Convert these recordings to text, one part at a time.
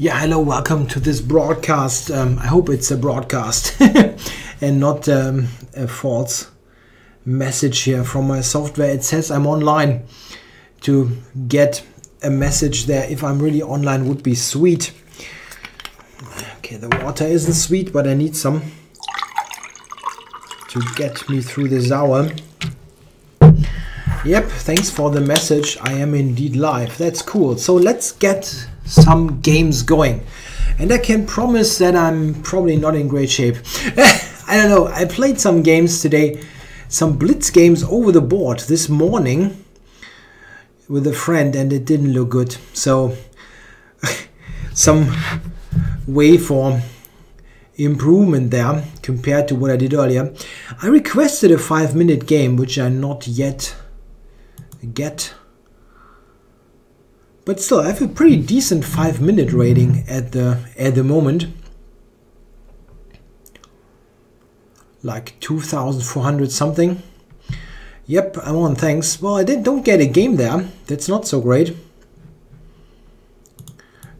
Yeah, hello, welcome to this broadcast. I hope it's a broadcast and not a false message here from my software. It says I'm online. To get a message there, if I'm really online, would be sweet. Okay, the water isn't sweet, but I need some to get me through this hour. Yep, thanks for the message. I am indeed live. That's cool. So let's get some games going. And I can promise that I'm probably not in great shape. I don't know. I played some games today, some blitz games over the board this morning with a friend, and it didn't look good. So some way for improvement there compared to what I did earlier. I requested a 5-minute game, which I not yet get. But still, I have a pretty decent 5-minute rating at the moment. Like 2,400 something. Yep, I'm on, thanks. Well, I don't get a game there. That's not so great.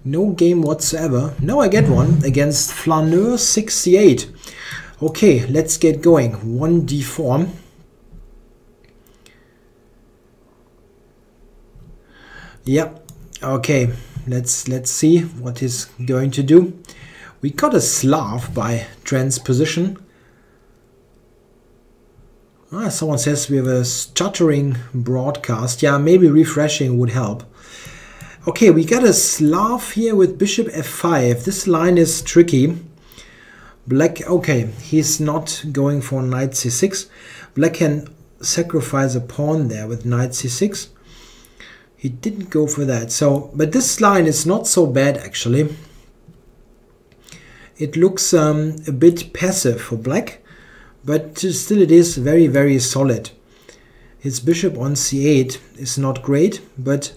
No game whatsoever. Now I get one against Flaneur 68. Okay, let's get going. 1d4. Yep. Okay, let's see what he's going to do. We got a Slav by transposition. Someone says we have a stuttering broadcast. Yeah, maybe refreshing would help. Okay, we got a Slav here with bishop f5. This line is tricky. Black, okay, he's not going for knight c6. Black can sacrifice a pawn there with knight c6. He didn't go for that. So, but this line is not so bad actually. It looks a bit passive for black, but still it is very, very solid. His bishop on c8 is not great, but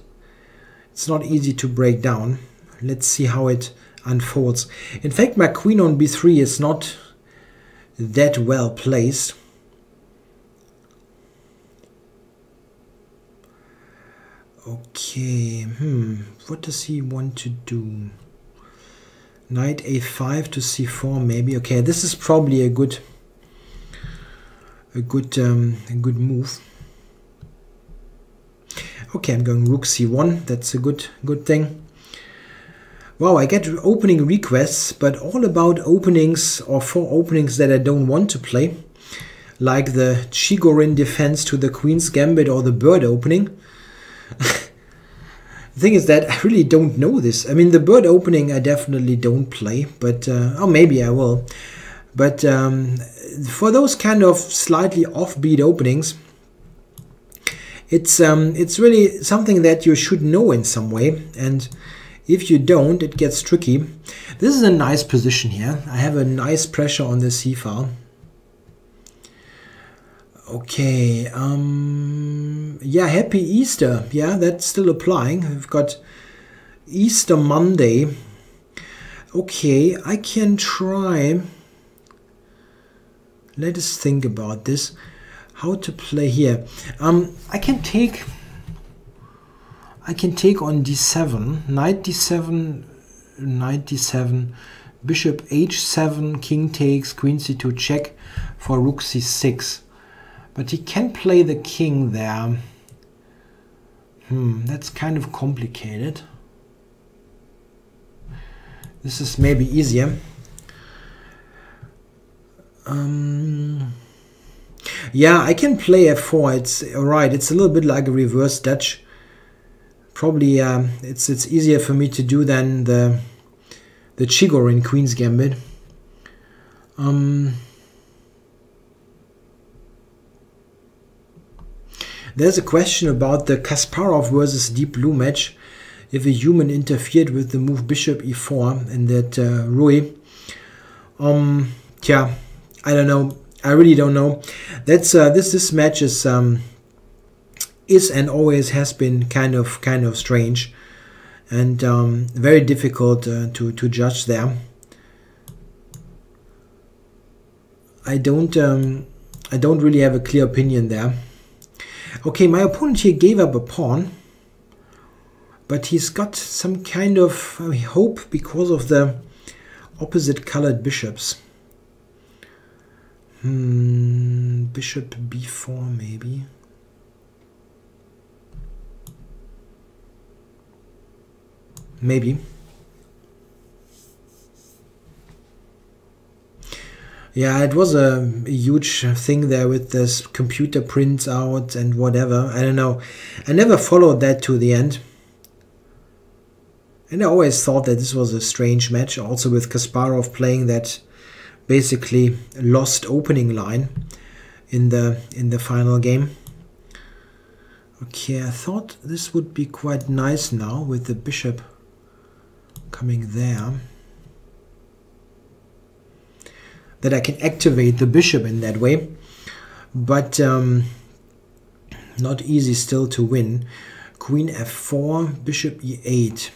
it's not easy to break down. Let's see how it unfolds. In fact, my queen on b3 is not that well placed. Okay, what does he want to do? Knight a5 to c4 maybe. Okay, this is probably a good move. Okay, I'm going rook c1. That's a good thing. Wow, I get opening requests, but all about openings or for openings that I don't want to play, like the Chigorin defense to the Queen's Gambit or the bird opening. The thing is that I really don't know this. I mean, the bird opening I definitely don't play, but or maybe I will. But for those kind of slightly offbeat openings, it's really something that you should know in some way, and if you don't, it gets tricky. This is a nice position here. I have a nice pressure on the c file. Okay, yeah, happy Easter. Yeah, that's still applying. We've got Easter Monday. Okay, I can try. Let us think about this. How to play here. I can take on d7, knight d7, knight d7, bishop h7, king takes, queen c2 check for rook c6. But he can play the king there. That's kind of complicated. This is maybe easier. Yeah, I can play f4. It's alright. It's a little bit like a reverse Dutch. Probably it's easier for me to do than the Chigorin Queen's Gambit. There's a question about the Kasparov versus Deep Blue match. If a human interfered with the move bishop e4 in that Rui. Yeah, I don't know. I really don't know. That's this match is and always has been kind of strange and very difficult to judge there. I don't really have a clear opinion there. Okay, my opponent here gave up a pawn. but he's got some kind of hope because of the opposite colored bishops. Bishop b4 maybe. Maybe. Yeah, it was a huge thing there with this computer prints out and whatever. I don't know. I never followed that to the end. And I always thought that this was a strange match, also with Kasparov playing that basically lost opening line in the final game. Okay, I thought this would be quite nice now with the bishop coming there. That I can activate the bishop in that way. But not easy still to win. Queen f4, bishop e8.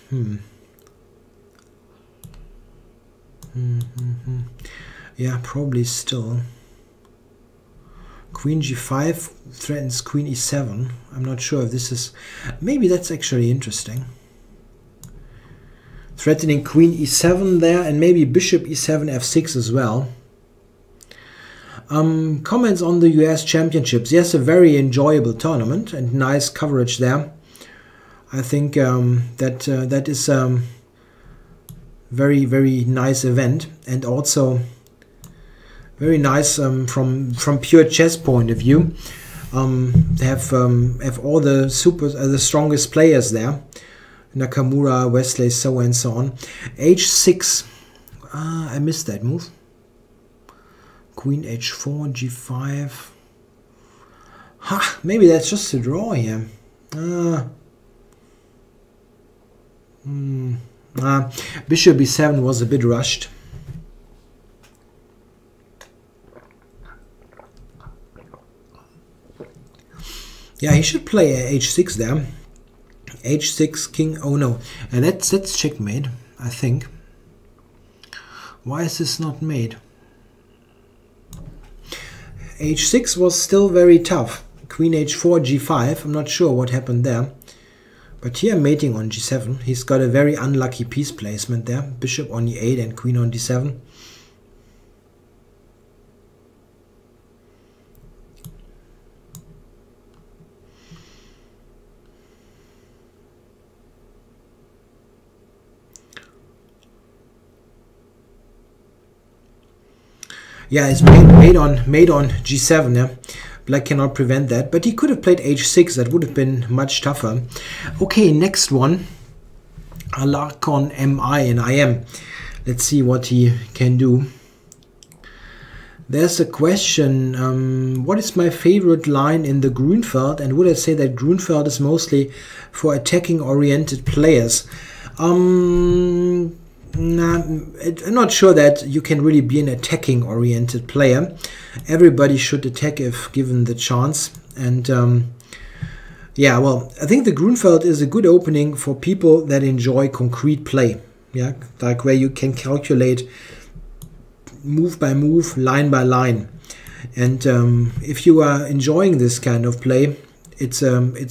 Yeah, probably still. Queen g5 threatens queen e7. I'm not sure if this is... Maybe that's actually interesting. Threatening queen e7 there, and maybe bishop e7 f6 as well. Comments on the US Championships. Yes, a very enjoyable tournament and nice coverage there. I think that is a very, very nice event, and also very nice from pure chess point of view. They have all the strongest players there. Nakamura, Wesley, so and so on. h6. I missed that move. Queen h4, g5. Ha! Maybe that's just a draw here. Bishop b7 was a bit rushed. Yeah, he should play h6 there. h6, king. Oh no, and that's checkmate, I think. Why is this not made? h6 was still very tough. Queen h4, g5. I'm not sure what happened there. But here mating on g7. He's got a very unlucky piece placement there. Bishop on e8 and queen on d7. Yeah, it's made on g7. Yeah, black cannot prevent that, but he could have played h6. That would have been much tougher. Okay, next one, Alarcon MI and IM. Let's see what he can do. There's a question: what is my favorite line in the Grunfeld? And would I say that Grunfeld is mostly for attacking-oriented players? Nah, I'm not sure that you can really be an attacking-oriented player. Everybody should attack if given the chance. And yeah, well, I think the Grunfeld is a good opening for people that enjoy concrete play. Yeah, like where you can calculate move by move, line by line. And if you are enjoying this kind of play, it's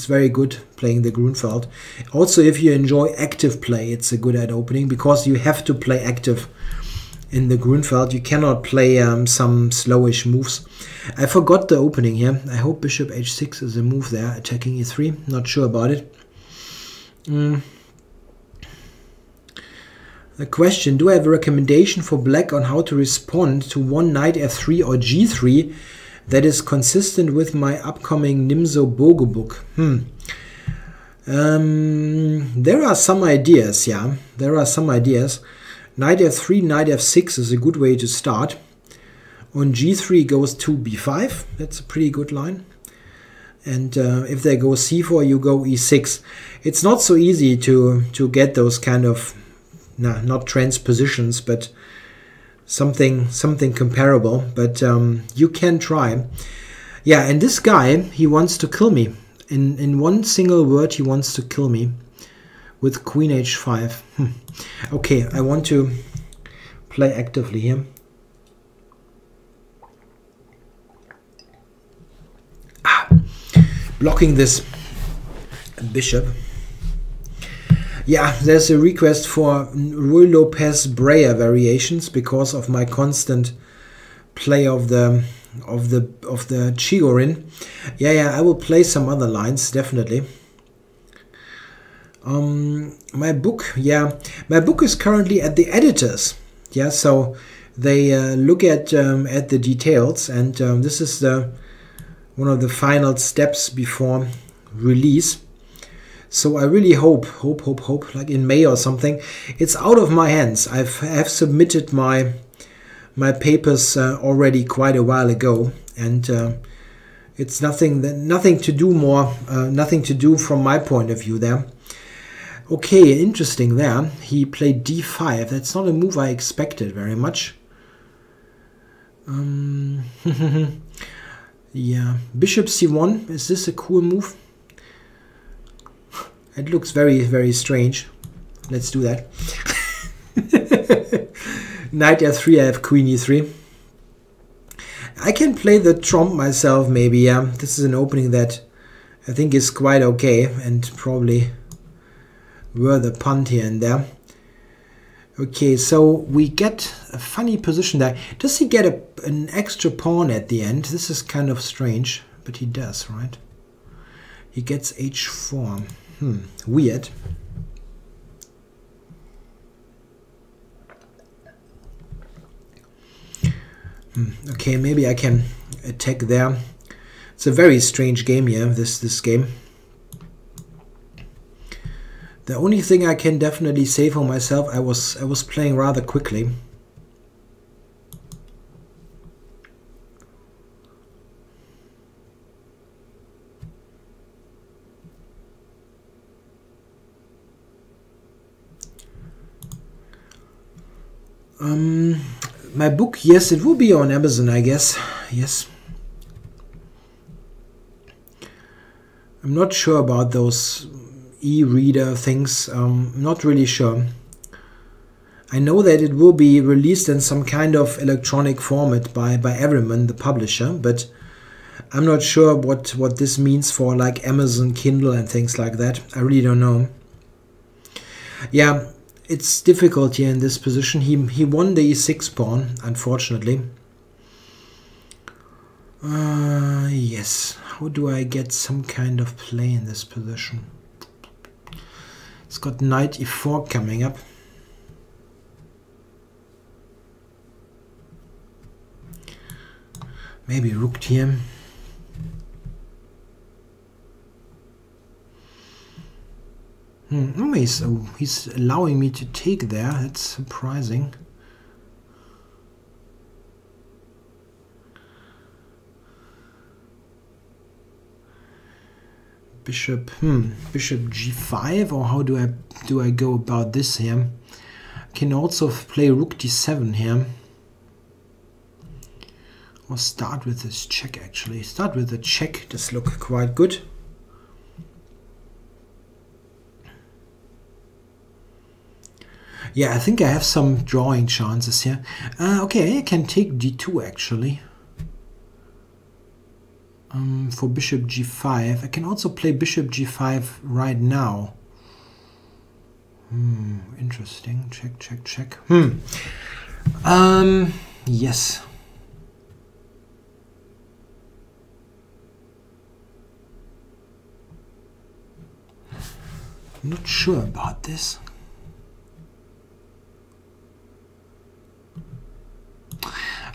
very good playing the Grunfeld. Also, if you enjoy active play, it's a good ad opening, because you have to play active in the Grunfeld. You cannot play some slowish moves. I forgot the opening here. I hope bishop h6 is a move there, attacking e3. Not sure about it. The question: do I have a recommendation for black on how to respond to one knight f3 or g3 that is consistent with my upcoming Nimzo Bogo book? There are some ideas, yeah. There are some ideas. Knight f3, knight f6 is a good way to start. On g3 goes to b5. That's a pretty good line. And if they go c4, you go e6. It's not so easy to get those kind of, not transpositions, but something comparable. But you can try. Yeah, and this guy, he wants to kill me. In one single word, he wants to kill me with queen h5. Okay, I want to play actively here. Blocking this bishop. Yeah, there's a request for Ruy Lopez Breyer variations because of my constant play of the Chigorin. Yeah, I will play some other lines definitely. My book is currently at the editors. Yeah, so they look at the details, and this is one of the final steps before release. So I really hope, like in May or something. It's out of my hands. I have submitted my papers already quite a while ago, and it's nothing to do from my point of view there. Okay, interesting there. He played d5. That's not a move I expected very much. Yeah, bishop c1. Is this a cool move? It looks very, very strange. Let's do that. Knight f3, I have queen e3. I can play the trump myself maybe, yeah. This is an opening that I think is quite okay and probably worth a punt here and there. Okay, so we get a funny position there. Does he get an extra pawn at the end? This is kind of strange, but he does, right? He gets h4. Weird. Okay, maybe I can attack there. It's a very strange game here, this game. The only thing I can definitely say for myself, I was playing rather quickly. My book, yes, it will be on Amazon, I guess. Yes. I'm not sure about those e-reader things. Not really sure. I know that it will be released in some kind of electronic format by Everyman, the publisher, but I'm not sure what this means for like Amazon Kindle and things like that. I really don't know. Yeah, it's difficult here in this position. He won the e6 pawn, unfortunately. Yes. How do I get some kind of play in this position? It's got knight e4 coming up. Maybe rook here. Oh, he's allowing me to take there. That's surprising. Bishop g5, or how do I go about this here? I can also play rook d7 here. Or start with this check actually. Start with the check. This looks quite good. Yeah, I think I have some drawing chances here. Okay, I can take d2 actually. For bishop g5. I can also play bishop g5 right now. Interesting. Check. Yes. I'm not sure about this.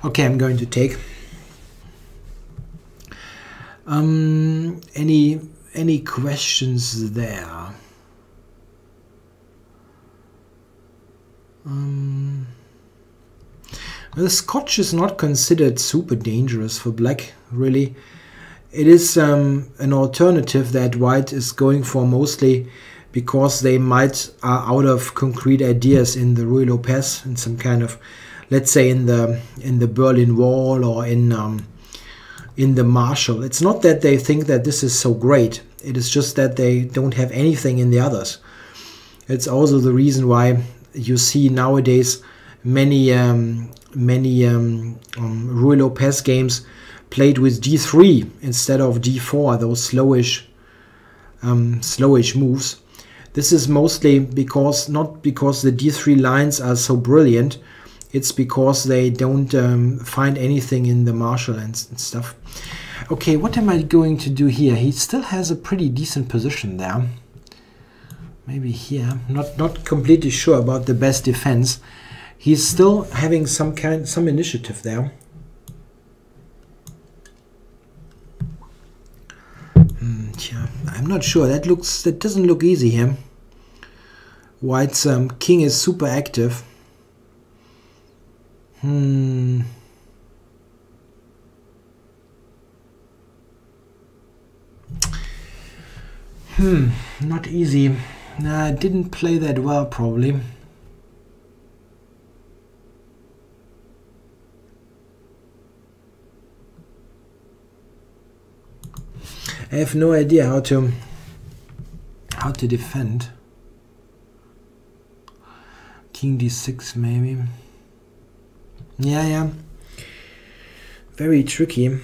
Okay, I'm going to take. Any questions there? Well, the Scotch is not considered super dangerous for black, really. It is an alternative that white is going for mostly because they might are out of concrete ideas in the Ruy Lopez, in some kind of, let's say in the Berlin Wall or in the Marshall. It's not that they think that this is so great. It is just that they don't have anything in the others. It's also the reason why you see nowadays many Ruy Lopez games played with d3 instead of d4. Those slowish moves. This is mostly because, not because the d3 lines are so brilliant, it's because they don't find anything in the marshal and stuff. Okay, what am I going to do here? He still has a pretty decent position there. Maybe here, not completely sure about the best defense. He's still having some initiative there. Yeah, I'm not sure. That doesn't look easy here. White's king is super active. Not easy. Nah, I didn't play that well, probably. I have no idea how to defend. King d6 maybe. Yeah. Very tricky.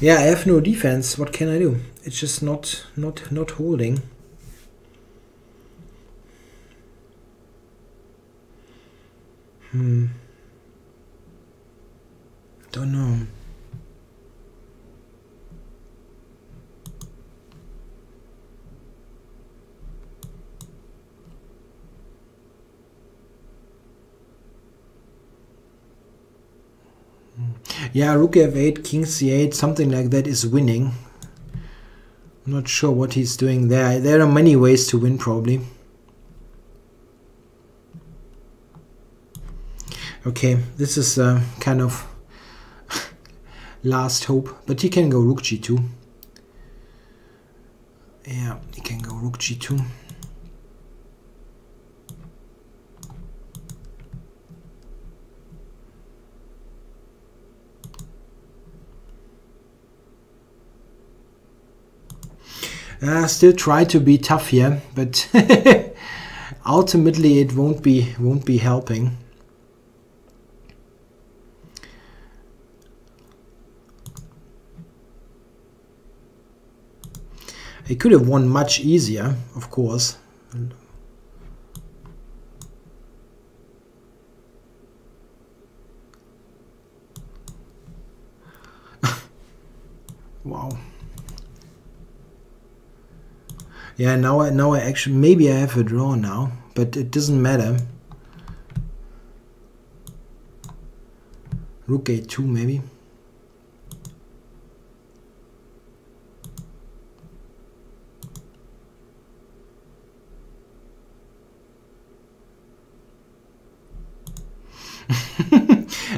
Yeah, I have no defense. What can I do? It's just not holding. Don't know. Yeah, rook f8, king c8, something like that is winning. I'm not sure what he's doing there. There are many ways to win, probably. Okay, this is kind of last hope, but he can go rook g2. Yeah, he can go rook g2. Still try to be tough here, but ultimately it won't be helping. I could have won much easier, of course. Wow. Yeah, now I actually, maybe I have a draw now, but it doesn't matter. Rook a2 maybe.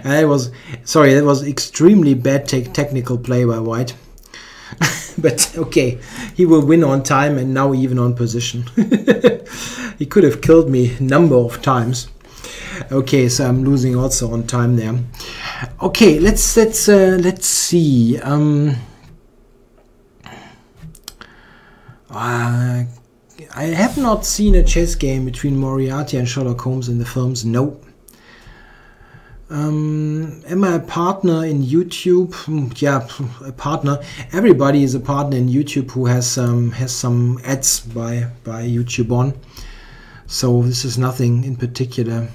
That was extremely bad technical play by White. But okay, he will win on time and now even on position. He could have killed me a number of times. Okay, so I'm losing also on time there. Okay, let's see. I have not seen a chess game between Moriarty and Sherlock Holmes in the films. No. Am I a partner in YouTube? Yeah, a partner. Everybody is a partner in YouTube who has some ads by YouTube on. So this is nothing in particular,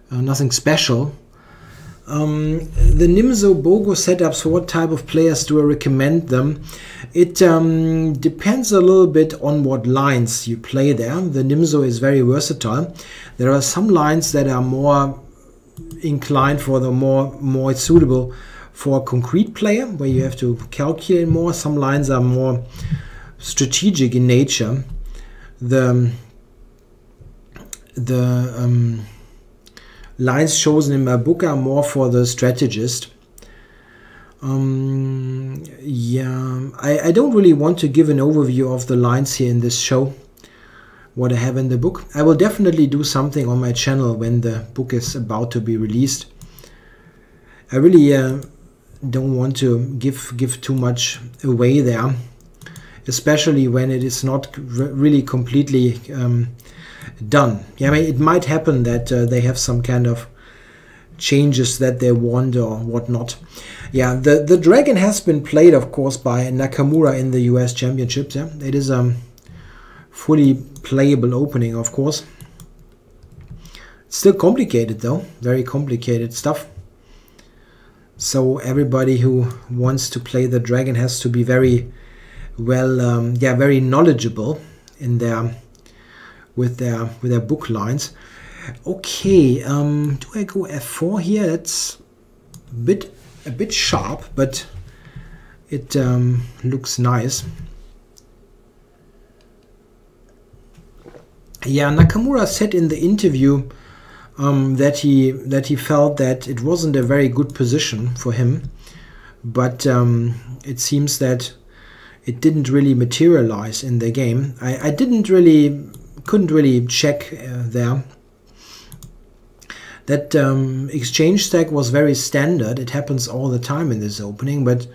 nothing special. The Nimzo Bogo setups, for what type of players do I recommend them? It depends a little bit on what lines you play there. The Nimzo is very versatile. There are some lines that are more inclined for the more suitable for a concrete player, where you have to calculate more. Some lines are more strategic in nature. The lines chosen in my book are more for the strategist. Yeah, I don't really want to give an overview of the lines here in this show, what I have in the book. I will definitely do something on my channel when the book is about to be released. I really don't want to give too much away there. especially when it is not really completely done. Yeah, I mean, it might happen that they have some kind of changes that they want or whatnot. Yeah, the dragon has been played, of course, by Nakamura in the US Championships. Yeah, it is a fully playable opening, of course. It's still complicated though, very complicated stuff. So everybody who wants to play the dragon has to be very well, yeah, very knowledgeable in their with their book lines. Okay, do I go f4 here? That's a bit sharp, but it looks nice. Yeah, Nakamura said in the interview that he felt that it wasn't a very good position for him, but it seems that it didn't really materialize in the game. I couldn't really check there. That exchange stack was very standard. It happens all the time in this opening, but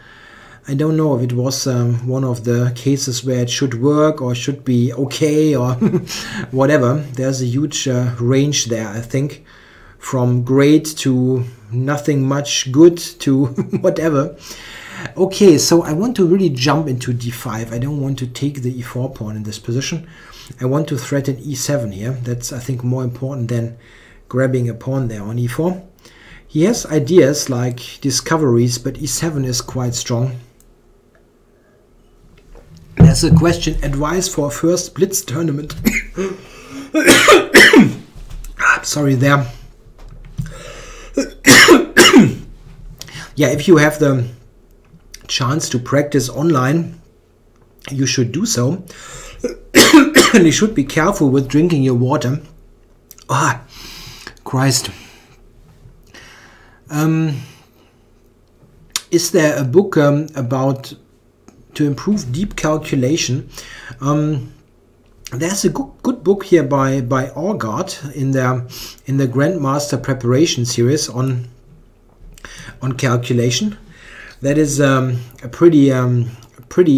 I don't know if it was one of the cases where it should work or should be okay or whatever. There's a huge range there, I think, from great to nothing much good to whatever. Okay, so I want to really jump into d5. I don't want to take the e4 pawn in this position. I want to threaten e7 here. That's, I think, more important than grabbing a pawn there on e4. He has ideas like discoveries, but e7 is quite strong. There's a question, advice for a first Blitz tournament. Sorry there. Yeah, if you have the chance to practice online, you should do so. And you should be careful with drinking your water. Ah, Christ. Is there a book about to improve deep calculation? There's a good book here by Orgard in the Grandmaster Preparation series on calculation. That is a pretty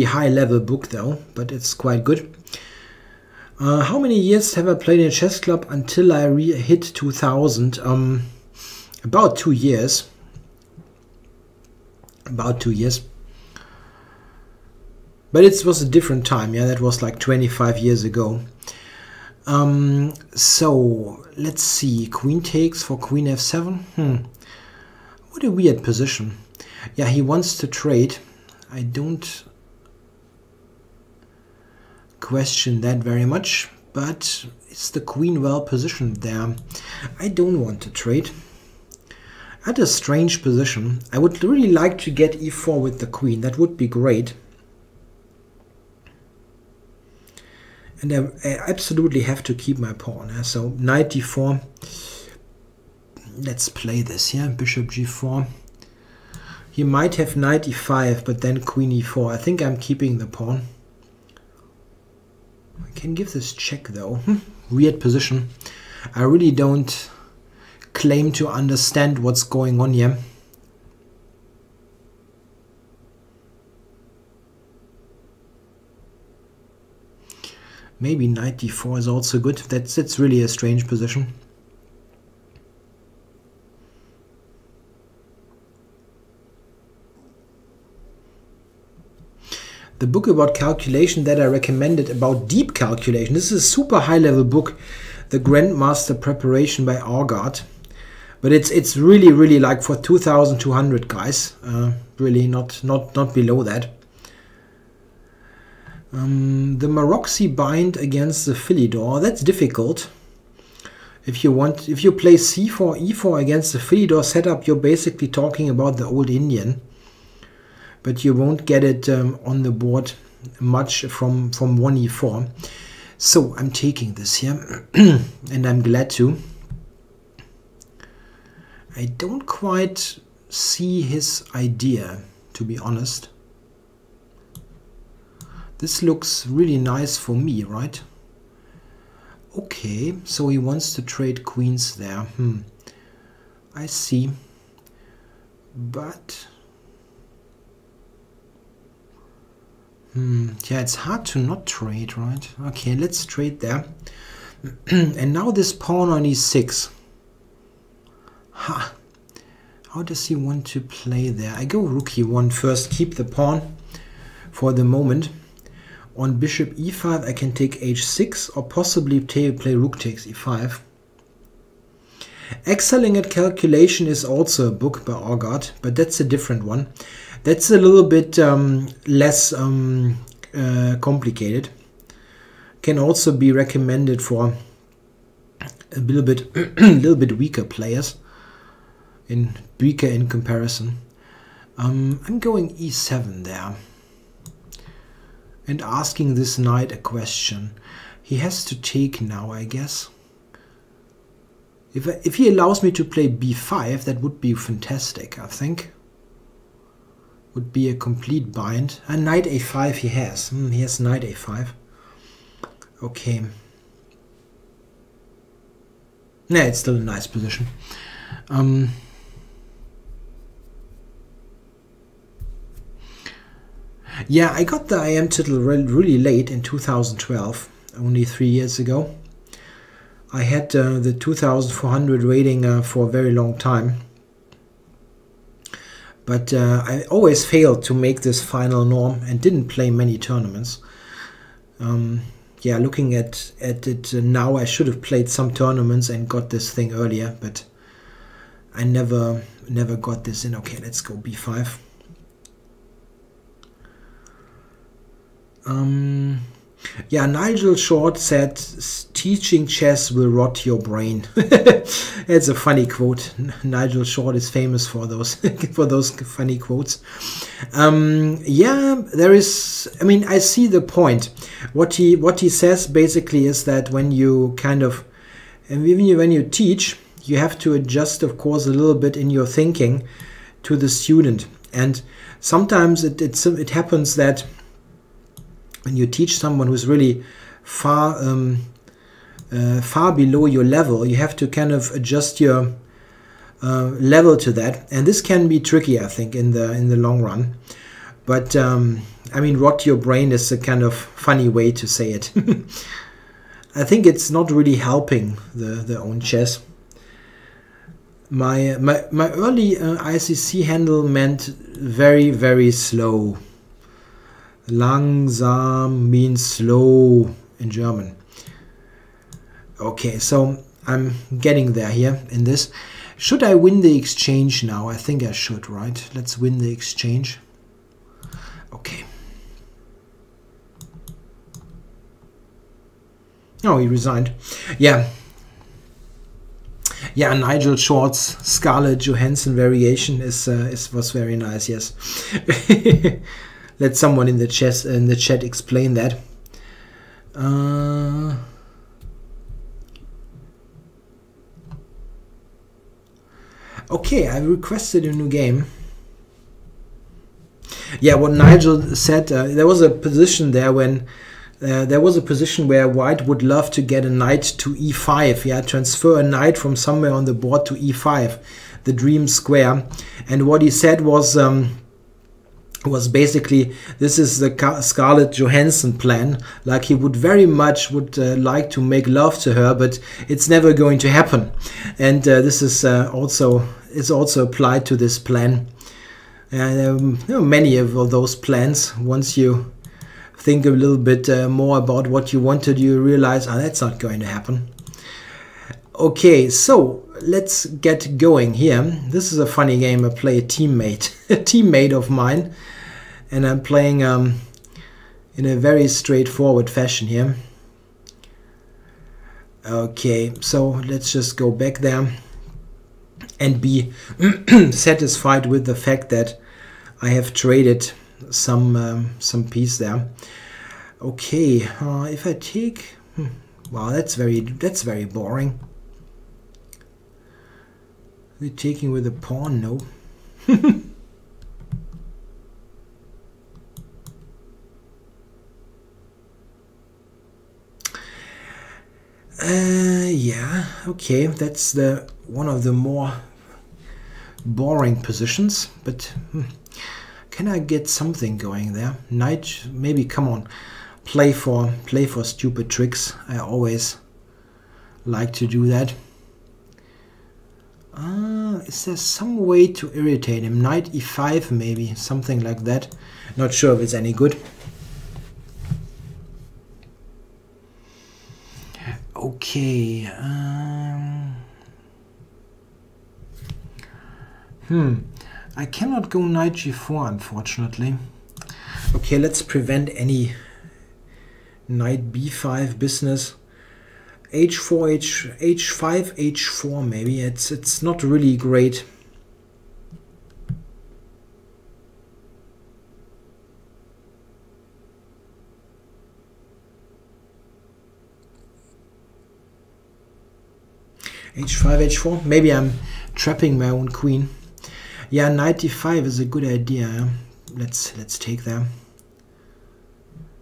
high level book though, but it's quite good. How many years have I played in a chess club until I hit 2000? About 2 years. About 2 years. But it was a different time. Yeah, that was like 25 years ago. So let's see. Queen takes for queen f7. What a weird position. Yeah, he wants to trade. I don't question that very much, but is the queen well positioned there? I don't want to trade. At a strange position. I would really like to get e4 with the queen. That would be great. And I absolutely have to keep my pawn. So knight d4. Let's play this here. Bishop g4. He might have knight e5, but then queen e4. I think I'm keeping the pawn. I can give this check though. Weird position. I really don't claim to understand what's going on here. Maybe knight d4 is also good. That's really a strange position. The book about calculation that I recommended about deep calculation. This is a super high level book, The Grandmaster Preparation by Orgard. But it's really like for 2,200 guys. Really not below that. The Maroczy bind against the Philidor. That's difficult. If you play c4, e4 against the Philidor setup, you're basically talking about the old Indian. But you won't get it on the board much from 1 e4. So I'm taking this here, and I'm glad to. I don't quite see his idea, to be honest. This looks really nice for me, right? Okay, so he wants to trade queens there. I see. But Yeah, it's hard to not trade, right? Okay, let's trade there. And now this pawn on e6. Ha! How does he want to play there? I go rook e1 first, keep the pawn for the moment. On bishop e5 I can take h6 or possibly play rook takes e5. Excelling at Calculation is also a book by Orgard, but that's a different one. That's a little bit less complicated. Can also be recommended for a little bit weaker players. Weaker in comparison. I'm going e7 there and asking this knight a question. He has to take now, I guess. If he allows me to play b5, that would be fantastic, I think. Would be a complete bind. And knight a5 he has. He has knight a5. Okay. Yeah, it's still a nice position. Yeah, I got the IM title really late in 2012, only 3 years ago. I had the 2400 rating for a very long time. But I always failed to make this final norm and didn't play many tournaments. Yeah, looking at it now, I should have played some tournaments and got this thing earlier, but I never got this in. Okay, let's go b5. Yeah, Nigel Short said, teaching chess will rot your brain. It's a funny quote. Nigel Short is famous for those for those funny quotes. Yeah, there is, I mean, I see the point. What he says basically is that when you kind of, and even when you teach, you have to adjust, of course, a little bit in your thinking to the student. And sometimes it happens that when you teach someone who's really far below your level, you have to kind of adjust your level to that, and this can be tricky, I think, in the long run. But I mean, rot your brain is a kind of funny way to say it. I think it's not really helping the own chess. My early ICC handle meant very slow. Langsam means slow in German. Okay, so I'm getting there here in this. Should I win the exchange now? I think I should, right? Let's win the exchange. Okay. Oh, he resigned. Yeah. Yeah, Nigel Short's Scarlett Johansson variation was very nice, yes. Let someone in the chat explain that. Okay, I requested a new game. Yeah, what Nigel said, there was a position there when there was a position where White would love to get a knight to e5. Yeah, transfer a knight from somewhere on the board to e5, the dream square. And what he said was basically, this is the Scarlett Johansson plan. Like, he would very much like to make love to her, but it's never going to happen. And this is also applied to this plan. There are many of those plans. Once you think a little bit more about what you wanted, you realize, oh, that's not going to happen. Okay, so let's get going here. This is a funny game. I play a teammate of mine, and I'm playing in a very straightforward fashion here. Okay, so let's just go back there and be satisfied with the fact that I have traded some piece there. Okay, if I take, wow, that's very boring. We're taking with a pawn, no. Yeah, okay, that's one of the more boring positions, but Can I get something going there? Knight, maybe, come on. Play for stupid tricks. I always like to do that. Is there some way to irritate him? Knight e5 maybe, something like that. Not sure if it's any good. Okay. I cannot go knight g4, unfortunately. Okay, let's prevent any knight b5 business. h4, h5, h4 maybe. It's not really great. h5, h4. Maybe I'm trapping my own queen. Yeah, knight d5 is a good idea. Let's take that.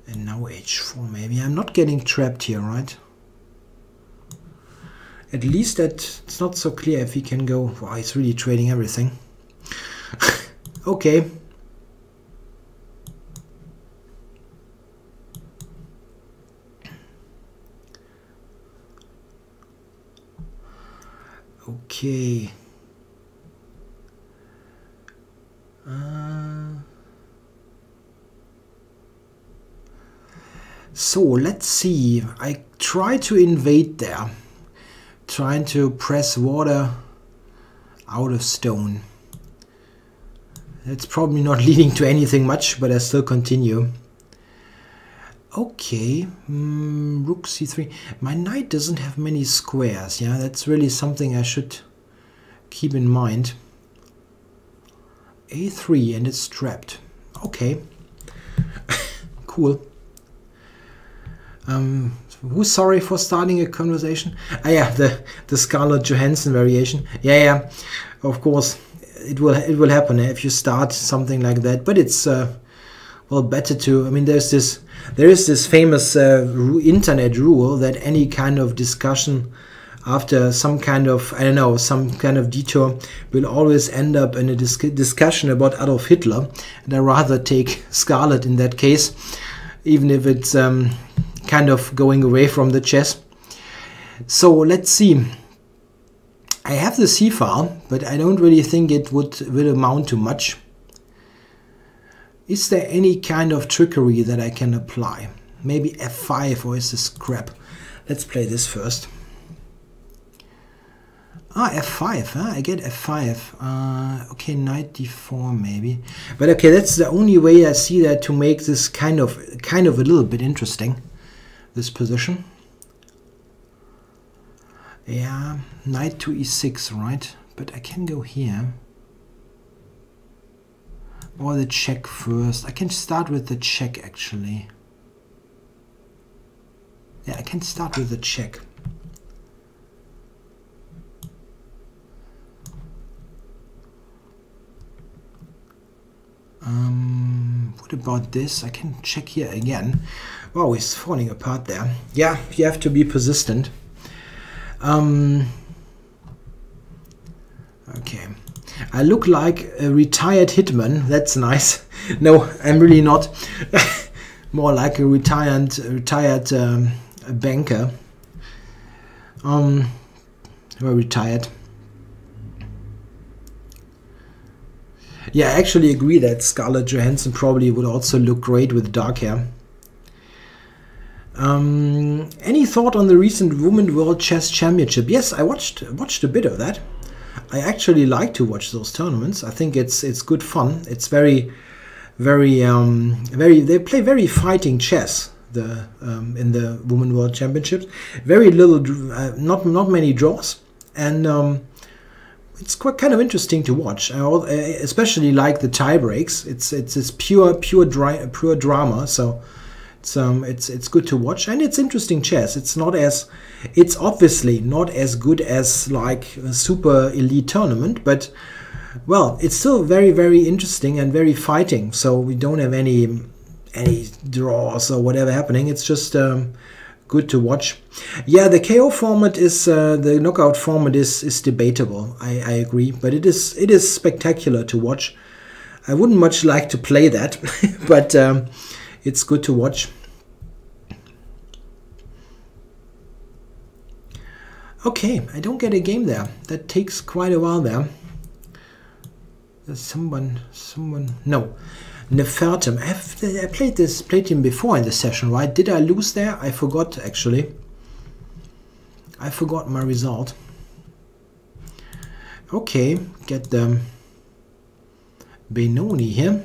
And now h4 maybe. I'm not getting trapped here, right? At least that it's not so clear if he can go. Wow, he's really trading everything. Okay. Okay. So let's see. I try to invade there, trying to press water out of stone. It's probably not leading to anything much, but I still continue. Okay, rook c3. My knight doesn't have many squares. Yeah, that's really something I should keep in mind. a3 and it's trapped. Okay, cool. Who's sorry for starting a conversation? Ah, yeah, the Scarlett Johansson variation. Yeah, of course, it will happen if you start something like that. But it's well, better to. I mean, there is this famous internet rule that any kind of discussion after some kind of, I don't know, some kind of detour will always end up in a discussion about Adolf Hitler, and I rather take Scarlett in that case, even if it's kind of going away from the chess. So let's see. I have the c-file, but I don't really think it will amount to much. Is there any kind of trickery that I can apply? Maybe f5, or is this crap? Let's play this first. Ah, f5, huh? I get f5. Okay, knight d4 maybe. But okay, that's the only way I see that to make this kind of a little bit interesting, this position. Yeah, knight to e6, right? But I can go here. Or the check first. I can start with the check, actually. Yeah, I can start with the check. What about this? I can check here again. Wow, he's falling apart there. Yeah, you have to be persistent. Okay. I look like a retired hitman. That's nice. No, I'm really not. More like a retired banker. Well, retired. Yeah, I actually agree that Scarlett Johansson probably would also look great with dark hair. Any thought on the recent Women World Chess Championship? Yes, I watched a bit of that. I actually like to watch those tournaments. I think it's good fun. It's very they play very fighting chess. In the Women World Championships, very little, not many draws, and it's quite kind of interesting to watch. I especially like the tie breaks. It's pure drama. So it's good to watch, and it's interesting chess. It's obviously not as good as like a super elite tournament, but well, it's still very interesting and very fighting. So we don't have any draws or whatever happening. It's just good to watch. Yeah, the KO format is the knockout format is debatable. I agree, but it is spectacular to watch. I wouldn't much like to play that, but it's good to watch. Okay, I don't get a game there. That takes quite a while there. There's someone, no. Nefertum. I played him before in the session, right? Did I lose there? I forgot, actually. I forgot my result. Okay, get the Benoni here.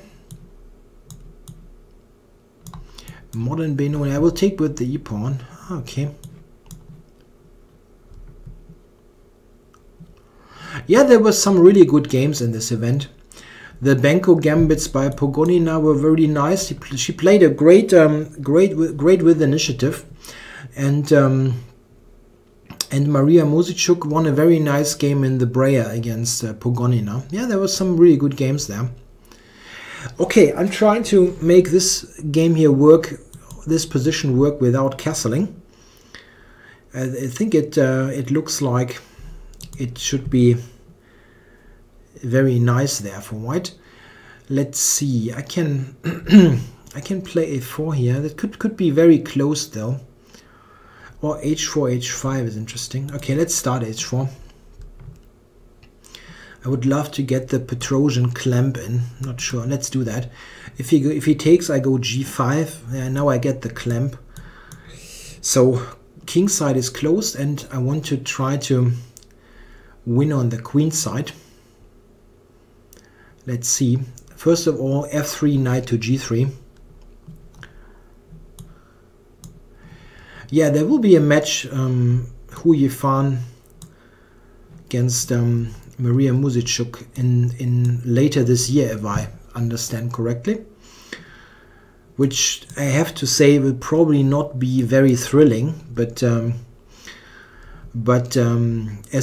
Modern Benoni. I will take with the e-pawn. Okay. Yeah, there were some really good games in this event. The Benko Gambits by Pogonina were very nice. She played a great with initiative, and Maria Mosichuk won a very nice game in the Breyer against Pogonina. Yeah, there were some really good games there. Okay, I'm trying to make this game here work, this position work without castling. I think it looks like it should be very nice there for white. Let's see. I can I can play a4 here. That could be very close though. Or h4, h5 is interesting. Okay, let's start h4. I would love to get the Petrosian clamp in. Not sure. Let's do that. If he takes, I go g5. Now I get the clamp. So king side is closed, and I want to try to win on the queen side. Let's see. First of all, f3, knight to g3. Yeah, there will be a match, Hu Yifan against Maria Mosichuk in later this year, if I understand correctly. Which I have to say will probably not be very thrilling, but as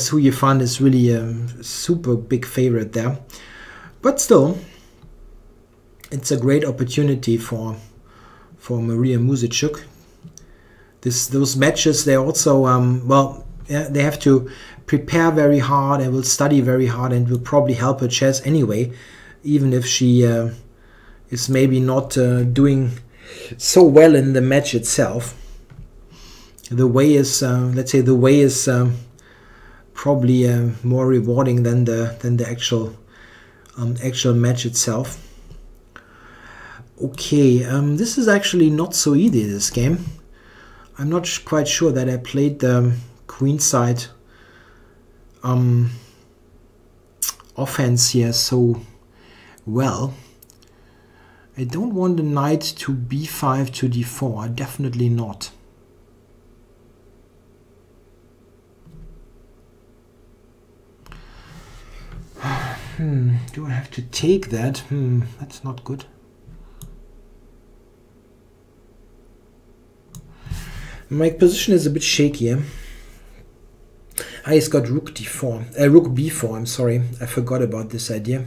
Hu Yifan is really a super big favorite there. But still, it's a great opportunity for Maria Mosichuk. Those matches, they also well, yeah, they have to prepare very hard and will study very hard, and will probably help her chess anyway, even if she is maybe not doing so well in the match itself. The way is, let's say, the way is probably more rewarding than the actual match itself. Okay, this is actually not so easy, this game. I'm not quite sure that I played the queenside offense here so well. I don't want the knight to b5 to d4, definitely not. Do I have to take that? That's not good. My position is a bit shaky. He's got rook d4, rook b4. I'm sorry, I forgot about this idea.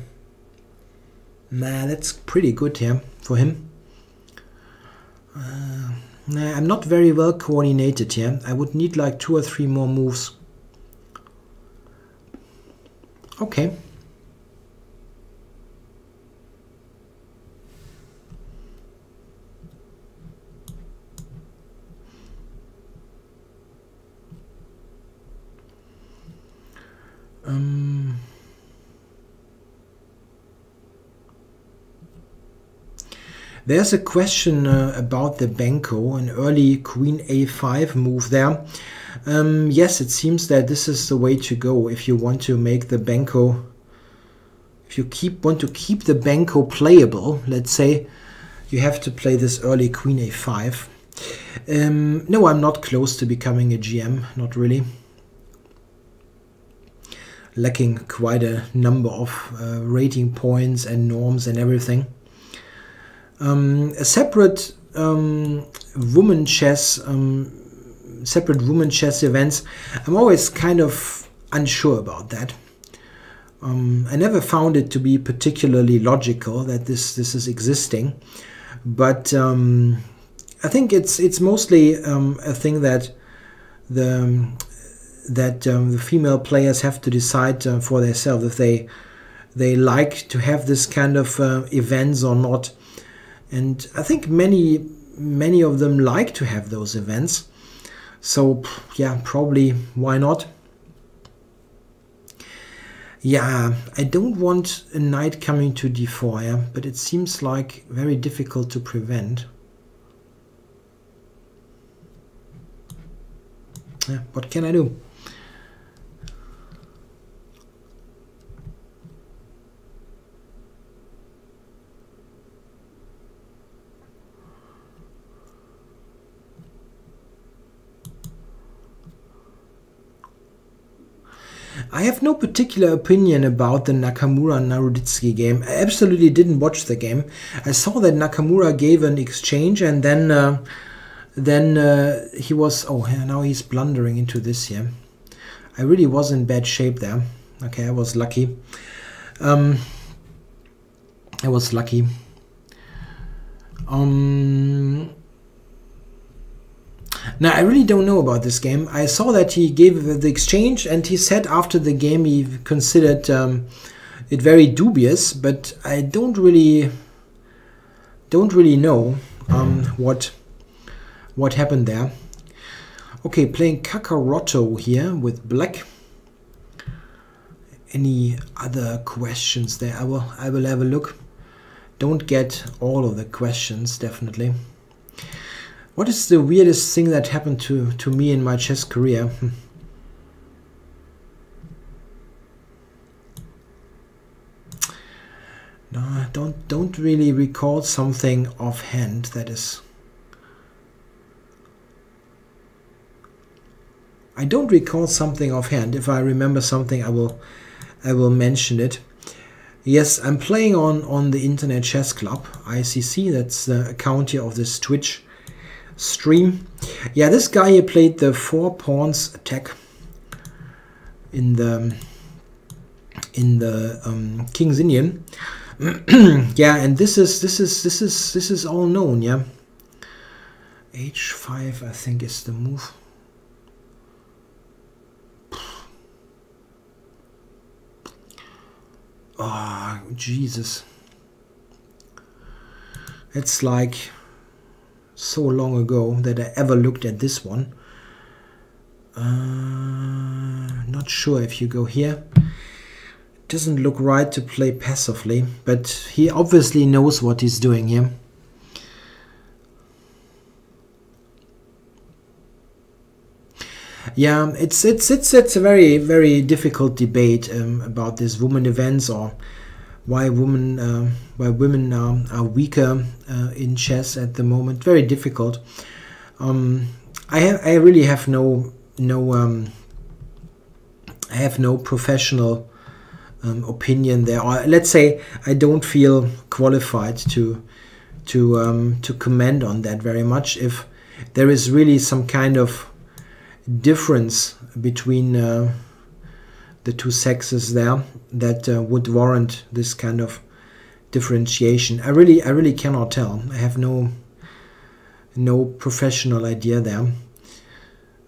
Nah, that's pretty good here for him. Nah, I'm not very well coordinated here. I would need like 2 or 3 more moves. Okay. There's a question about the Benko, an early queen a5 move there. Yes, it seems that this is the way to go if you want to make the Benko, if you want to keep the Benko playable. Let's say you have to play this early queen a5. No, I'm not close to becoming a GM, not really. Lacking quite a number of rating points and norms and everything. A separate women chess events, I'm always kind of unsure about that. I never found it to be particularly logical that this is existing, but I think it's mostly a thing that the female players have to decide for themselves if they like to have this kind of events or not. And I think many of them like to have those events. So yeah, probably why not? Yeah, I don't want a knight coming to d4, yeah, but it seems like very difficult to prevent. Yeah, what can I do? I have no particular opinion about the Nakamura-Naruditsky game. I absolutely didn't watch the game. I saw that Nakamura gave an exchange, and then he was... Oh, now he's blundering into this here. I really was in bad shape there. Okay, I was lucky. I was lucky. Now, I really don't know about this game. I saw that he gave the exchange, and he said after the game he considered it very dubious, but I don't really know what happened there. Okay, playing Kakaroto here with black. Any other questions there? I will have a look. Don't get all of the questions, definitely. What is the weirdest thing that happened to me in my chess career? No, I don't really recall something offhand that is... I don't recall something offhand. If I remember something, I will mention it. Yes, I'm playing on the Internet Chess Club, ICC. That's the account here of this Twitch stream. Yeah, this guy here played the 4 pawns attack in the King's Indian. Yeah, and this is all known. Yeah, h5 I think is the move. Oh, Jesus. It's like so long ago that I ever looked at this one. Not sure if you go here. Doesn't look right to play passively, but he obviously knows what he's doing here. Yeah, it's a very difficult debate about this women events, or why women are weaker in chess at the moment. Very difficult. I really have no professional opinion there, or let's say I don't feel qualified to comment on that very much. If there is really some kind of difference between the two sexes there that would warrant this kind of differentiation, I really cannot tell. I have no professional idea there.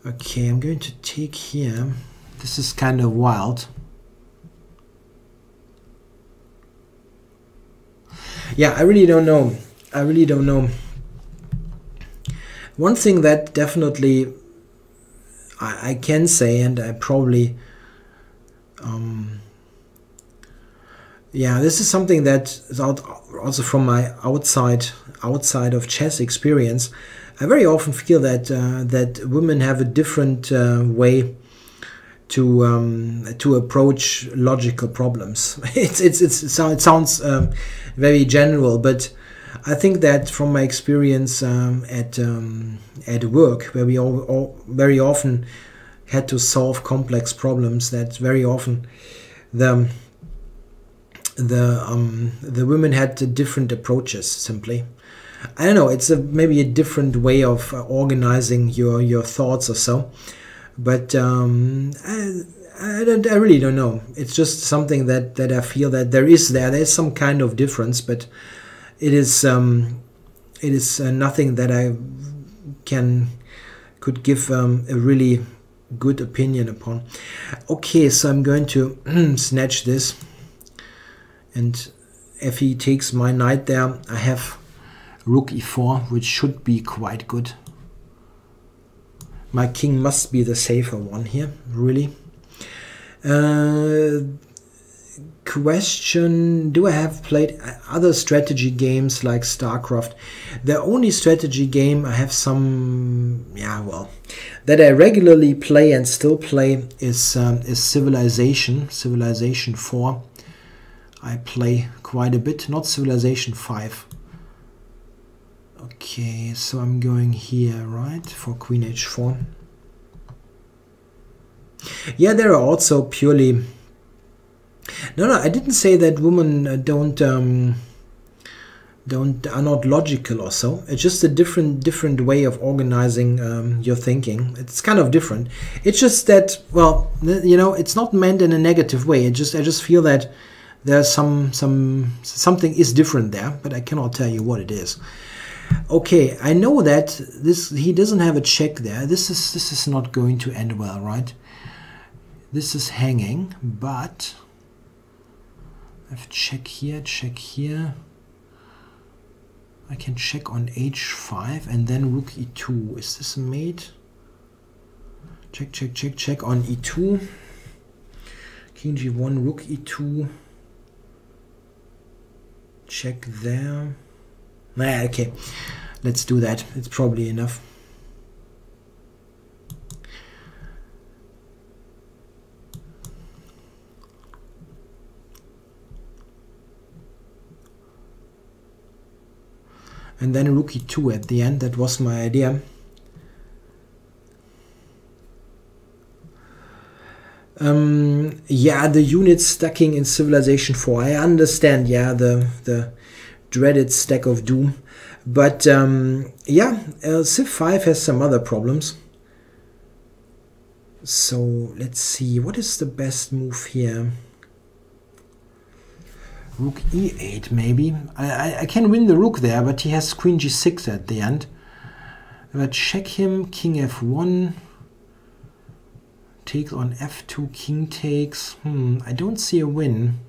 Okay, I'm going to take here. This is kind of wild. Yeah, I really don't know. One thing that definitely I can say, and I probably yeah, this is something that is also from my outside of chess experience. I very often feel that that women have a different way to approach logical problems. It sounds very general, but I think that from my experience at work, where we all very often had to solve complex problems, that very often the women had different approaches. Simply, I don't know. It's maybe a different way of organizing your thoughts or so. But I really don't know. It's just something that I feel that there's some kind of difference, but it is nothing that I could give a really good opinion upon. Okay, so I'm going to snatch this. And if he takes my knight there, I have rook e4, which should be quite good. My king must be the safer one here, really. Question, do I have played other strategy games like StarCraft? The only strategy game I have some, yeah, well, that I regularly play and still play is Civilization 4. I play quite a bit, not Civilization 5. Okay, so I'm going here, right, for Queen h4. Yeah, there are also purely... No, I didn't say that women are not logical or so. It's just a different way of organizing your thinking. It's kind of different. It's just that, well, you know, it's not meant in a negative way. I just feel that there's something is different there, but I cannot tell you what it is. Okay, I know that he doesn't have a check there. This is not going to end well, right? This is hanging, but I have check here, check here. I can check on h5 and then rook e2. Is this a mate? Check, check, check, check on e2. King g1, rook e2. Check there. Nah, okay, let's do that. It's probably enough. And then rook e2 at the end. That was my idea. Yeah, the unit stacking in Civilization 4. I understand, yeah, the dreaded stack of doom. But yeah, Civ 5 has some other problems. So let's see, what is the best move here? Rook e8 maybe. I can win the rook there, but he has queen g6 at the end. If I check him, king f1. Takes on f2, king takes. I don't see a win.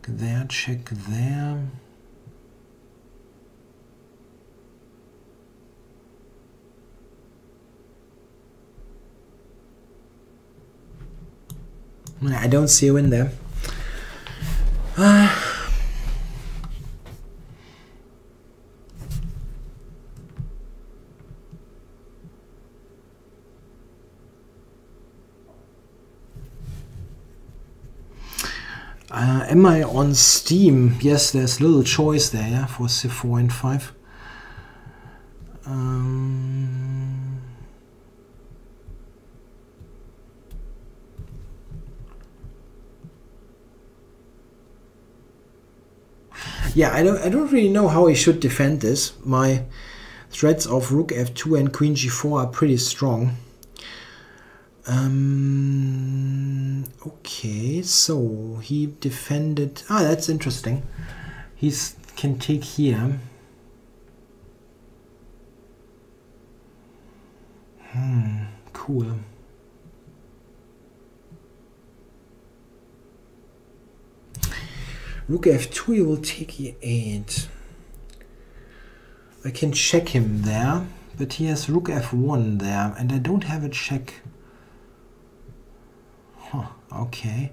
There, check there. I don't see a win there. Am I on Steam? Yes, there's little choice there, yeah, for Civ 4 and 5. Yeah, I don't really know how I should defend this. My threats of rook f2 and queen g4 are pretty strong. Okay, so he defended. That's interesting. He can take here. Cool. Rook f2, he will take e8. I can check him there, but he has rook f1 there, and I don't have a check. Huh, okay.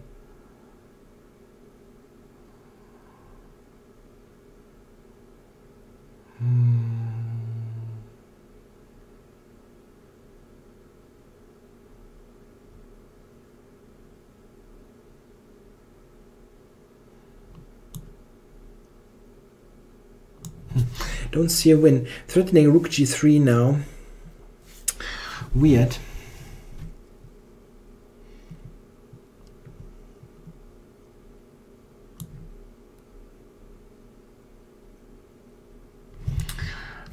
Don't see a win. Threatening rook g3 now. Weird.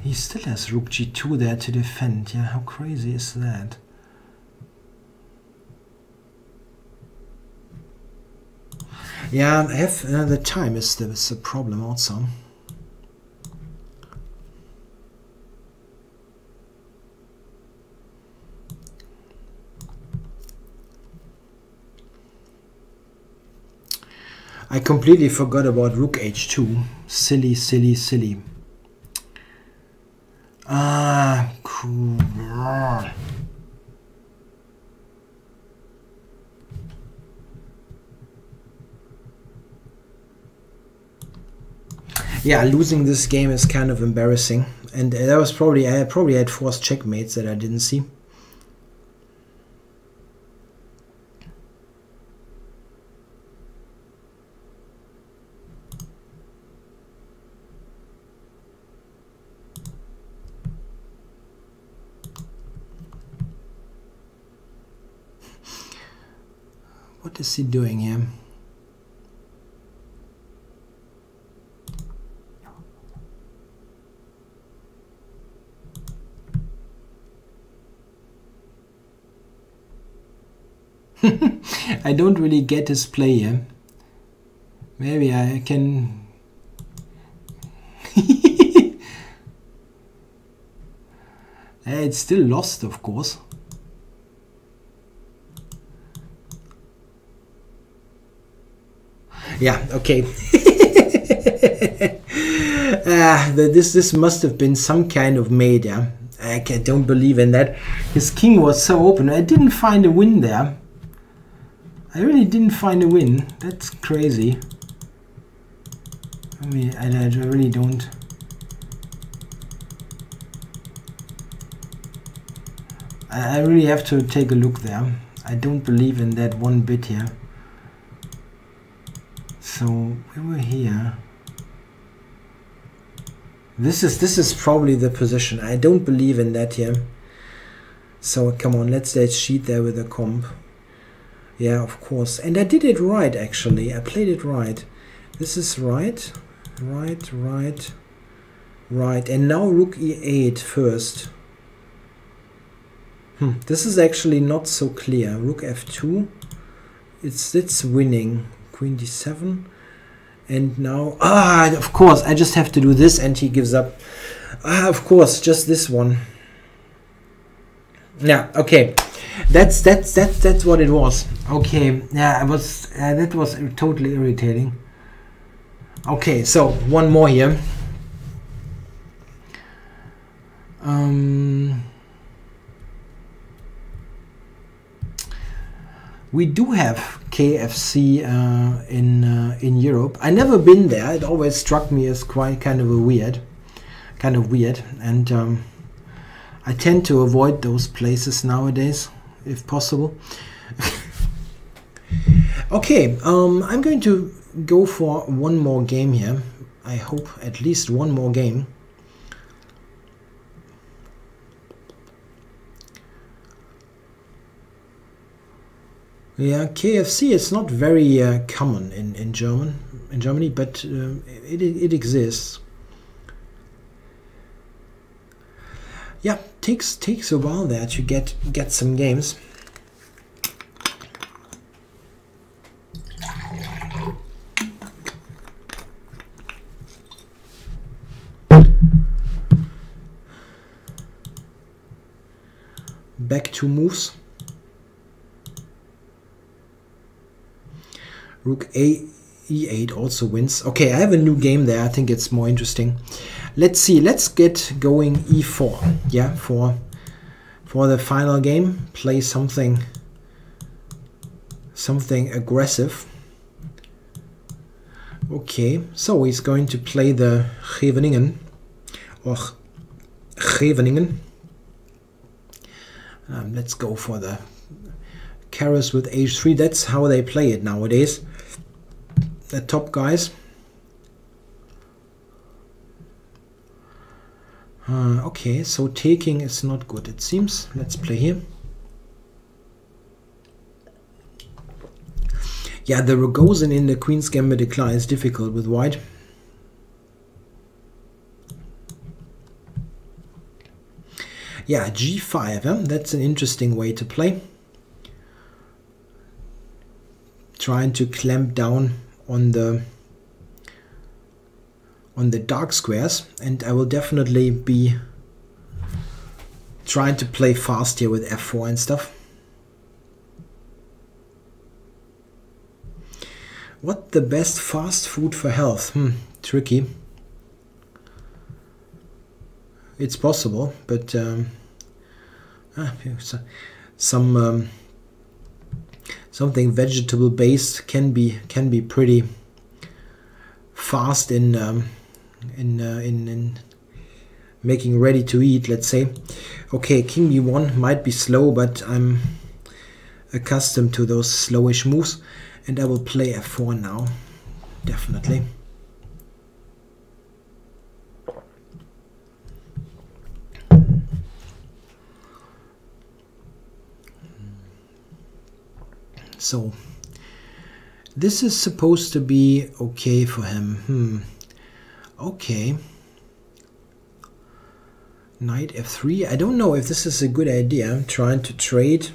He still has rook g2 there to defend. Yeah, how crazy is that? Yeah, I have the time is the problem also. I completely forgot about rook h2. Silly, silly, silly. Ah, cool. Yeah, losing this game is kind of embarrassing, and that was probably, I probably had forced checkmates that I didn't see. What is he doing here? I don't really get his play here. Maybe I can... It's still lost, of course. Yeah, okay. This must have been some kind of mate, yeah. I don't believe in that. His king was so open. I didn't find a win there. I really didn't find a win. That's crazy. I mean, I really don't. I really have to take a look there. I don't believe in that one bit here. So we were here. This is probably the position. I don't believe in that here. So come on, let's cheat there with a comp. Yeah, of course. And I did it right, actually. I played it right. This is right. Right, right, right. And now rook e8 first. This is actually not so clear. Rook f2. It's winning. Queen d7. And now... of course, I just have to do this and he gives up. Of course, just this one. Yeah, okay. That's what it was. Okay, yeah, that was totally irritating. Okay, so one more here. We do have KFC in Europe. I never been there. It always struck me as quite kind of weird, and I tend to avoid those places nowadays, if possible. Okay, I'm going to go for one more game here. I hope at least one more game. Yeah, KFC is not very common in Germany, but it exists. Yeah, takes a while there to get some games. Back to moves. Rook e8 also wins. Okay, I have a new game there. I think it's more interesting. Let's see. Let's get going e4. Yeah, for the final game, play something aggressive. Okay, so he's going to play the Scheveningen or Scheveningen. Let's go for the Karras with h3. That's how they play it nowadays. The top guys. Okay, so taking is not good, it seems. Let's play here. Yeah, the Rogozin in the Queen's Gambit decline is difficult with white. Yeah, g5, that's an interesting way to play. Trying to clamp down on the dark squares, and I will definitely be trying to play fast here with f4 and stuff. What the best fast food for health? Tricky. It's possible, but something vegetable based can be pretty fast in making ready to eat, let's say. Okay, king b1 might be slow, but I'm accustomed to those slowish moves, and I will play f4 now, definitely. So this is supposed to be okay for him. Okay. Knight f3. I don't know if this is a good idea. I'm trying to trade.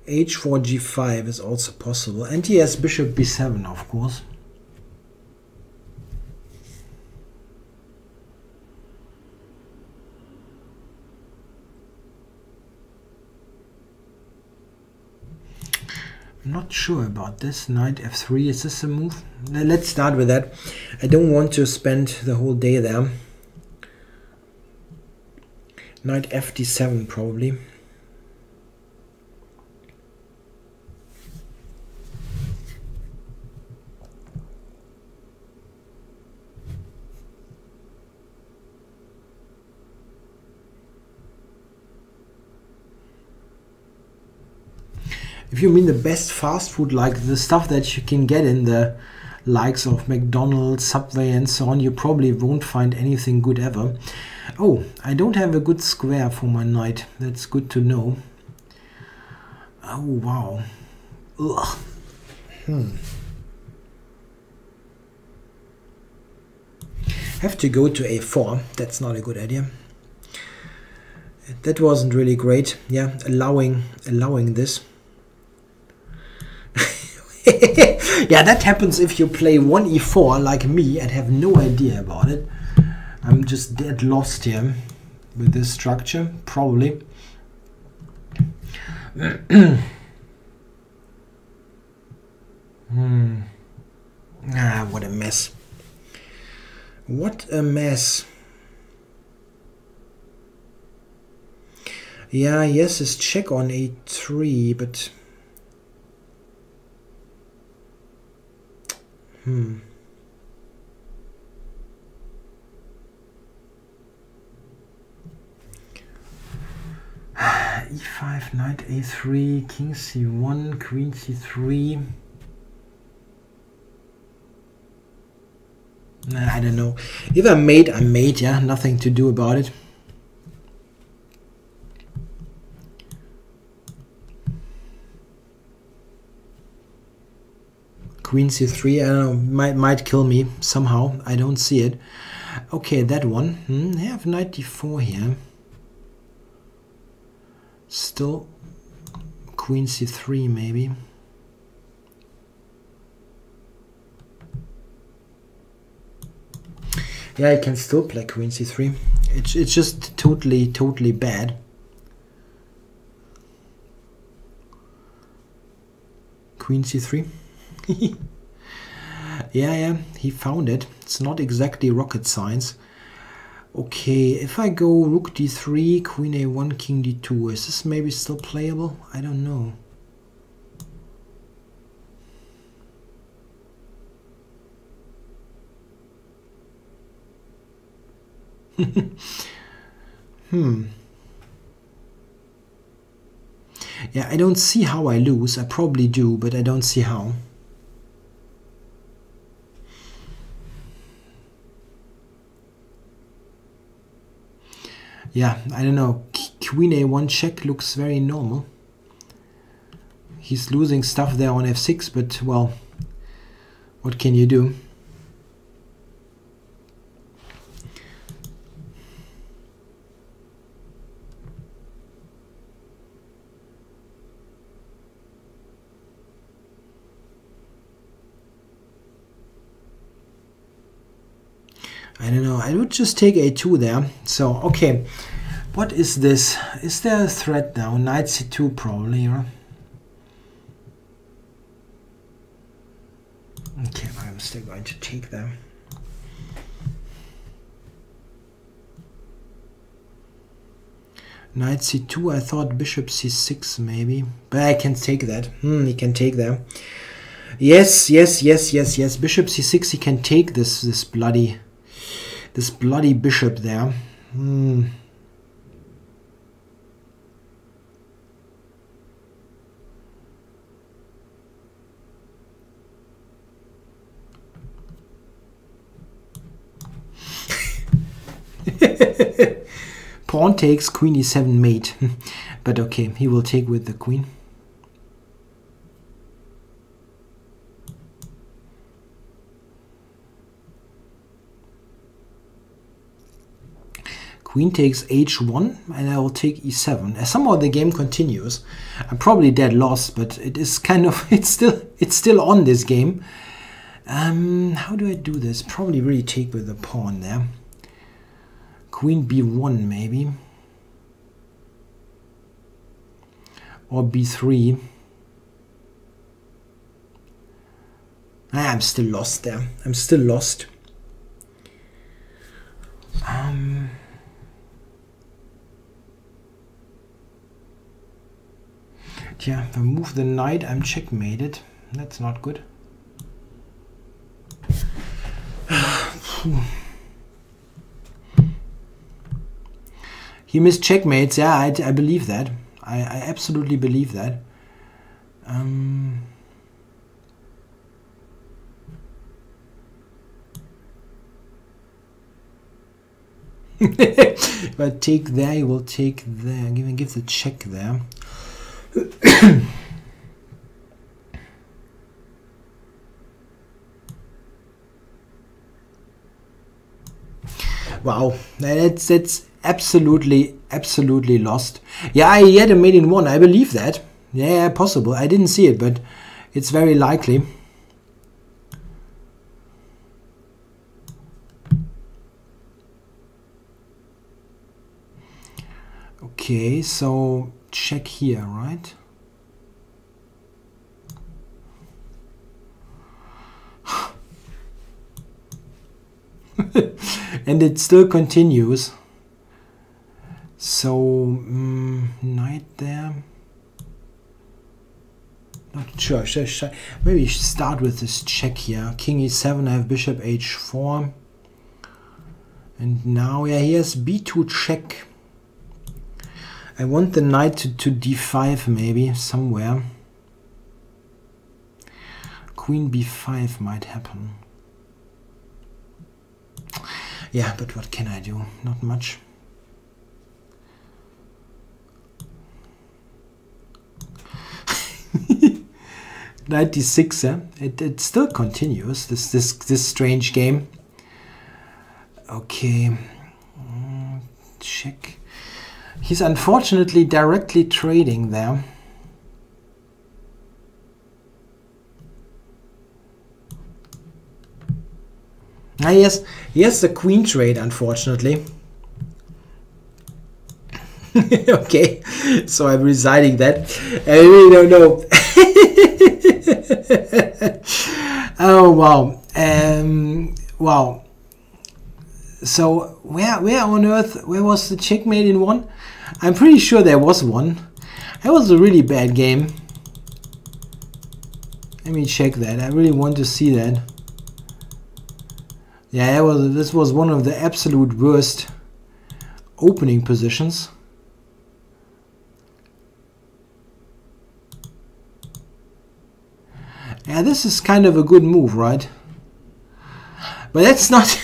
h4 g5 is also possible. And he has bishop b7, of course. I'm not sure about this. Knight f3, is this a move? Let's start with that. I don't want to spend the whole day there. Knight fd7 probably. If you mean the best fast food, like the stuff that you can get in the likes of McDonald's, Subway and so on, you probably won't find anything good ever. Oh, I don't have a good square for my knight. That's good to know. Oh, wow. Ugh. Have to go to a4. That's not a good idea. That wasn't really great. Yeah, allowing this. Yeah, that happens if you play 1e4 like me and have no idea about it. I'm just dead lost here with this structure, probably. Ah, what a mess. What a mess. Yeah, yes, it's check on a3, but e5, knight a3, king c1, queen c3. Nah, I don't know. If I'm mate, I'm mate, yeah, nothing to do about it. Queen c3, I don't know, might kill me somehow. I don't see it. Okay, that one. I have knight d4 here. Still queen c3 maybe. Yeah, I can still play queen c3. It's just totally bad. Queen c3. Yeah, he found it. It's not exactly rocket science. Okay, if I go rook d3, queen a1, king d2, is this maybe still playable? I don't know. Yeah, I don't see how I lose. I probably do, but I don't see how. Yeah, I don't know. Queen a1 check looks very normal. He's losing stuff there on f6, but, well, what can you do? I don't know. I would just take a2 there. So, okay. What is this? Is there a threat now? Knight c2 probably, right? Okay, I'm still going to take them. Knight c2, I thought bishop c6 maybe, but I can take that. He can take them. Yes, yes, yes, yes, yes. Bishop c6, he can take this bloody bishop there. Pawn takes, queen e7 mate. But okay, he will take with the queen. Queen takes h1, and I will take e7. As somehow the game continues. I'm probably dead lost, but it is kind of it's still on this game. How do I do this? Probably really take with the pawn there. Queen b1 maybe, or b3. I'm still lost there. I'm still lost. Yeah, if I move the knight, I'm checkmated. That's not good. He missed checkmates. Yeah, I believe that. I absolutely believe that. If I take there, he will take there. Give the check there. Wow, that's absolutely lost. Yeah, he had a mate in one. I believe that. Yeah, possible. I didn't see it, but it's very likely. Okay, so check here, right? And it still continues. So knight there. Not sure. Maybe start with this check here. King e7. I have bishop h4. And now, yeah, he has b2 check. I want the knight to d5 maybe somewhere. Queen b5 might happen. Yeah, but what can I do? Not much. Knight d6, yeah? It still continues, this strange game. Okay. Check. He's unfortunately directly trading there. Ah, yes, the queen trade, unfortunately. Okay, so I'm resigning that. I really don't know. Oh wow, wow. So where on earth? Where was the checkmate in one? I'm pretty sure there was one. That was a really bad game. Let me check that. I really want to see that. Yeah, this was one of the absolute worst opening positions. Yeah, this is kind of a good move, right? But that's not...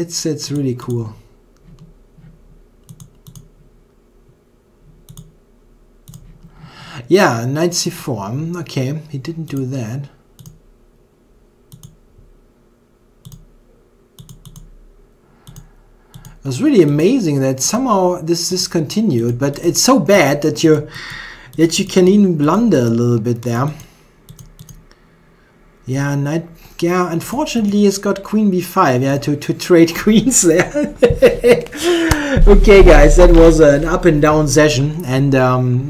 it's really cool. Yeah, knight c4. Okay, he didn't do that. It was really amazing that somehow this continued, but it's so bad that you can even blunder a little bit there. Yeah, knight. Yeah, unfortunately, he's got queen b5. Yeah, to trade queens there. Okay, guys, that was an up and down session, and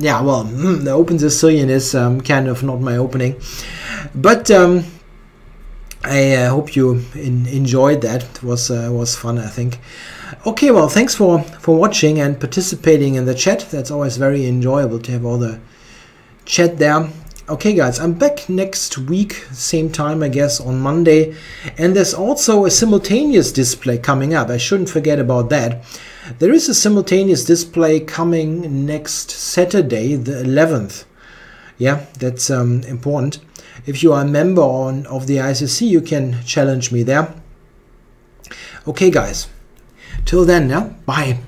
yeah, well, the Open Sicilian is kind of not my opening, but I hope you enjoyed that. It was fun, I think. Okay, well, thanks for watching and participating in the chat. That's always very enjoyable to have all the chat there. Okay, guys, I'm back next week, same time, I guess, on Monday. And there's also a simultaneous display coming up. I shouldn't forget about that. There is a simultaneous display coming next Saturday, the 11th. Yeah, that's important. If you are a member of the ICC, you can challenge me there. Okay, guys. Till then, yeah, bye.